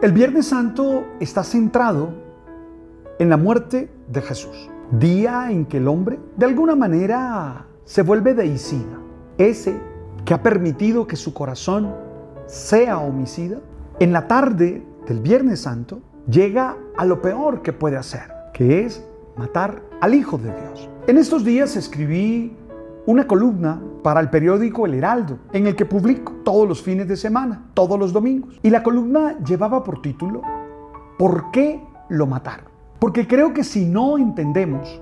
El Viernes Santo está centrado en la muerte de Jesús, día en que el hombre de alguna manera se vuelve deicida, ese que ha permitido que su corazón sea homicida. En la tarde del Viernes Santo llega a lo peor que puede hacer, que es matar al Hijo de Dios. En estos días escribí una columna para el periódico El Heraldo, en el que publico todos los fines de semana, todos los domingos. Y la columna llevaba por título ¿Por qué lo mataron? Porque creo que si no entendemos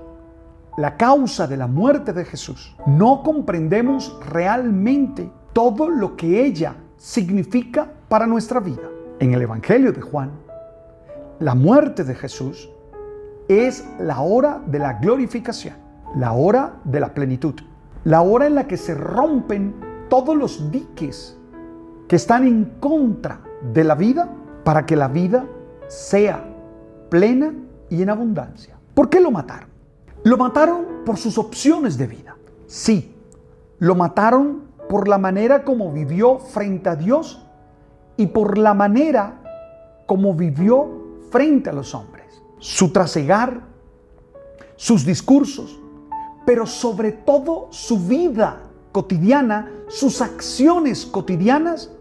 la causa de la muerte de Jesús, no comprendemos realmente todo lo que ella significa para nuestra vida. En el Evangelio de Juan, la muerte de Jesús es la hora de la glorificación, la hora de la plenitud, la hora en la que se rompen todos los diques que están en contra de la vida para que la vida sea plena y en abundancia. ¿Por qué lo mataron? Lo mataron por sus opciones de vida. Sí, lo mataron por la manera como vivió frente a Dios y por la manera como vivió frente a los hombres. Su trasegar, sus discursos, pero sobre todo su vida cotidiana, sus acciones cotidianas,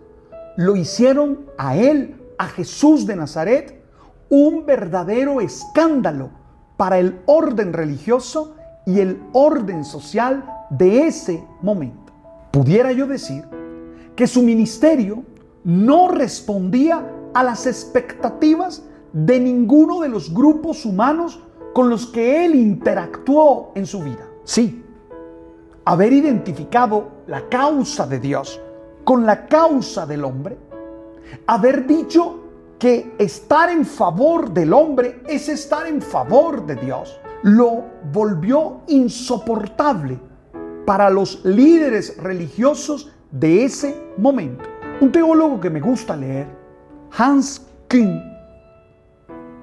lo hicieron a él, a Jesús de Nazaret, un verdadero escándalo para el orden religioso y el orden social de ese momento. Pudiera yo decir que su ministerio no respondía a las expectativas de ninguno de los grupos humanos con los que él interactuó en su vida. Sí, haber identificado la causa de Dios con la causa del hombre, haber dicho que estar en favor del hombre es estar en favor de Dios, lo volvió insoportable para los líderes religiosos de ese momento. Un teólogo que me gusta leer, Hans Küng,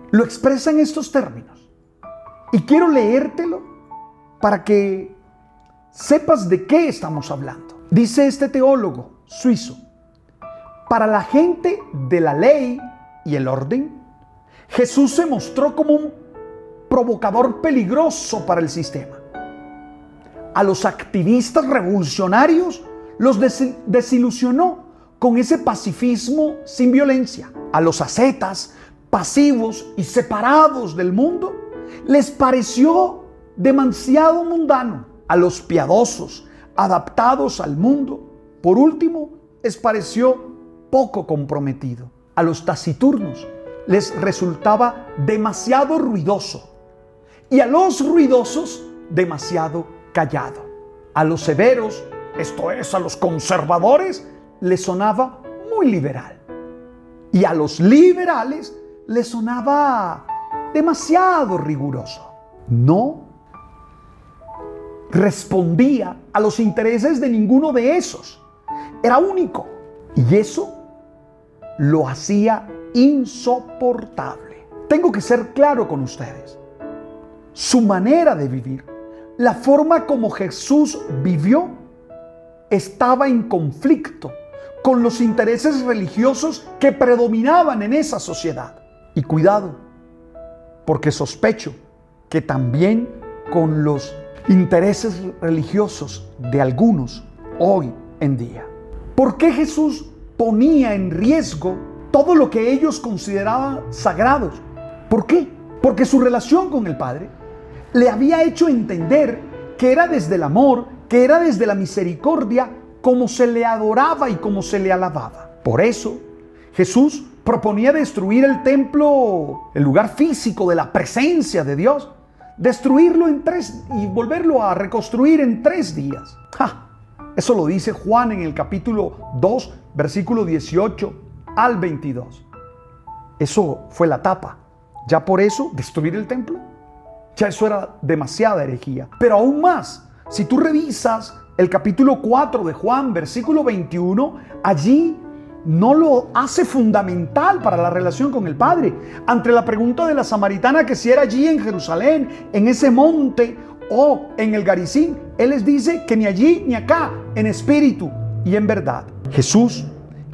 lo expresa en estos términos. Y quiero leértelo para que sepas de qué estamos hablando. Dice este teólogo suizo: para la gente de la ley y el orden, Jesús se mostró como un provocador peligroso para el sistema. A los activistas revolucionarios los desilusionó con ese pacifismo sin violencia. A los ascetas, pasivos y separados del mundo, les pareció demasiado mundano. A los piadosos, adaptados al mundo, por último, les pareció poco comprometido. A los taciturnos les resultaba demasiado ruidoso y a los ruidosos demasiado callado. A los severos, esto es, a los conservadores, les sonaba muy liberal y a los liberales les sonaba demasiado riguroso. No respondía a los intereses de ninguno de esos. Era único y eso lo hacía insoportable. Tengo que ser claro con ustedes. Su manera de vivir, la forma como Jesús vivió, estaba en conflicto con los intereses religiosos que predominaban en esa sociedad. Y cuidado, porque sospecho que también con los intereses religiosos de algunos hoy en día. ¿Por qué Jesús ponía en riesgo todo lo que ellos consideraban sagrados? ¿Por qué? Porque su relación con el Padre le había hecho entender que era desde el amor, que era desde la misericordia, como se le adoraba y como se le alababa. Por eso, Jesús proponía destruir el templo, el lugar físico de la presencia de Dios, destruirlo en 3 y volverlo a reconstruir en 3 días. Eso lo dice Juan en el capítulo 2, versículo 18 al 22. Eso fue la tapa. Ya por eso, destruir el templo, ya eso era demasiada herejía. Pero aún más, si tú revisas el capítulo 4 de Juan, versículo 21, allí no lo hace fundamental para la relación con el Padre. Ante la pregunta de la samaritana que si era allí en Jerusalén, en ese monte o en el Garizim, Él les dice que ni allí ni acá, en espíritu y en verdad. Jesús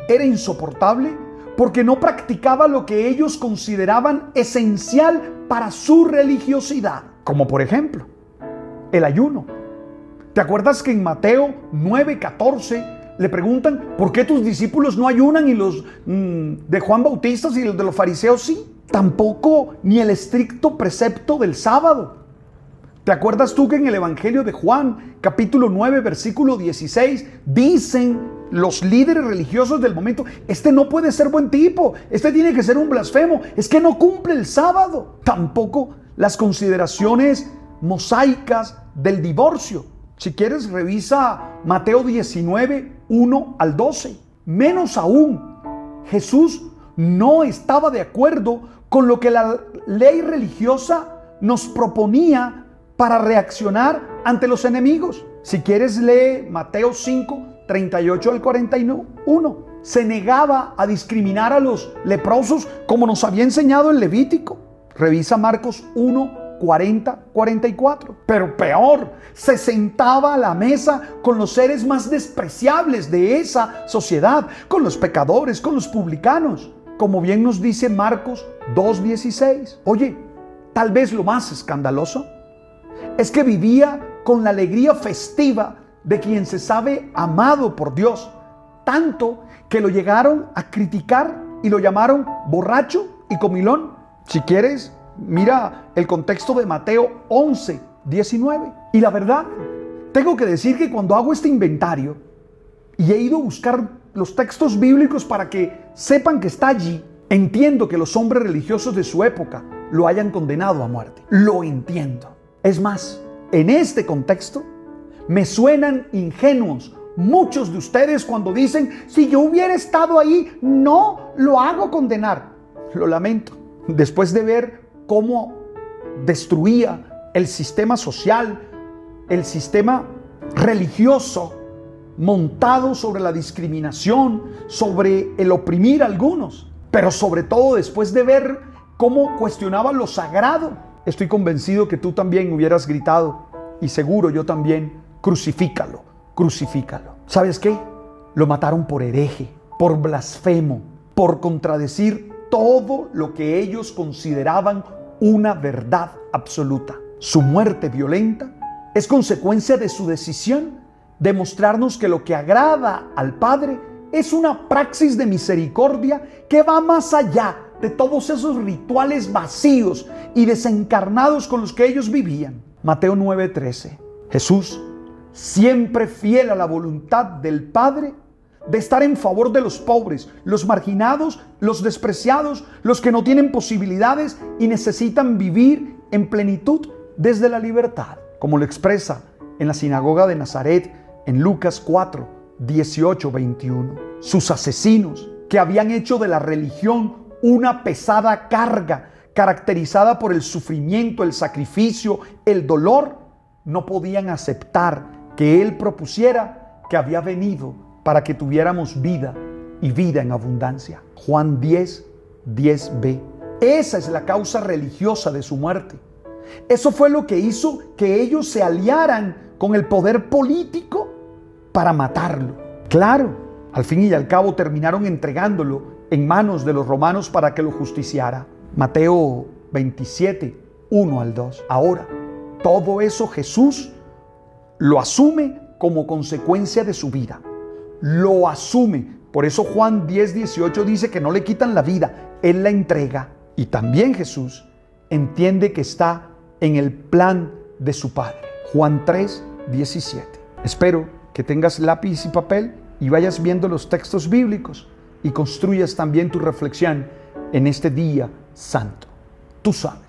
era insoportable porque no practicaba lo que ellos consideraban esencial para su religiosidad, como por ejemplo, el ayuno. ¿Te acuerdas que en Mateo 9:14 le preguntan por qué tus discípulos no ayunan y los de Juan Bautista y los de los fariseos sí? Tampoco ni el estricto precepto del sábado. ¿Te acuerdas tú que en el Evangelio de Juan, capítulo 9, versículo 16, dicen los líderes religiosos del momento: este no puede ser buen tipo, este tiene que ser un blasfemo, es que no cumple el sábado? Tampoco las consideraciones mosaicas del divorcio. Si quieres, revisa Mateo 19, 1 al 12. Menos aún, Jesús no estaba de acuerdo con lo que la ley religiosa nos proponía para reaccionar ante los enemigos. Si quieres, lee Mateo 5, 38 al 41. Se negaba a discriminar a los leprosos como nos había enseñado el Levítico. Revisa Marcos 1, 40, 44. Pero peor, se sentaba a la mesa con los seres más despreciables de esa sociedad, con los pecadores, con los publicanos, como bien nos dice Marcos 2:16. Oye, tal vez lo más escandaloso es que vivía con la alegría festiva de quien se sabe amado por Dios, tanto que lo llegaron a criticar y lo llamaron borracho y comilón. Si quieres, mira el contexto de Mateo 11:19. Y la verdad, tengo que decir que cuando hago este inventario y he ido a buscar los textos bíblicos para que sepan que está allí, entiendo que los hombres religiosos de su época lo hayan condenado a muerte. Lo entiendo. Es más, en este contexto me suenan ingenuos muchos de ustedes cuando dicen: si yo hubiera estado ahí, no lo hago condenar. Lo lamento. Después de ver cómo destruía el sistema social, el sistema religioso, montado sobre la discriminación, sobre el oprimir a algunos, pero sobre todo después de ver cómo cuestionaba lo sagrado, estoy convencido que tú también hubieras gritado, y seguro yo también: crucifícalo, crucifícalo. ¿Sabes qué? Lo mataron por hereje, por blasfemo, por contradecir todo lo que ellos consideraban una verdad absoluta. Su muerte violenta es consecuencia de su decisión de mostrarnos que lo que agrada al Padre es una praxis de misericordia que va más allá de todos esos rituales vacíos y desencarnados con los que ellos vivían. Mateo 9:13. Jesús, siempre fiel a la voluntad del Padre, de estar en favor de los pobres, los marginados, los despreciados, los que no tienen posibilidades y necesitan vivir en plenitud desde la libertad, como lo expresa en la sinagoga de Nazaret en Lucas 4, 18, 21. Sus asesinos, que habían hecho de la religión una pesada carga caracterizada por el sufrimiento, el sacrificio, el dolor, no podían aceptar que Él propusiera que había venido para que tuviéramos vida y vida en abundancia. Juan 10, 10b. Esa es la causa religiosa de su muerte. Eso fue lo que hizo que ellos se aliaran con el poder político para matarlo. Claro, al fin y al cabo terminaron entregándolo en manos de los romanos para que lo justiciara. Mateo 27, 1 al 2. Ahora, todo eso Jesús lo asume como consecuencia de su vida. Lo asume. Por eso Juan 10, 18 dice que no le quitan la vida, Él la entrega. Y también Jesús entiende que está en el plan de su Padre. Juan 3, 17. Espero que tengas lápiz y papel y vayas viendo los textos bíblicos y construyas también tu reflexión en este día santo. Tú sabes.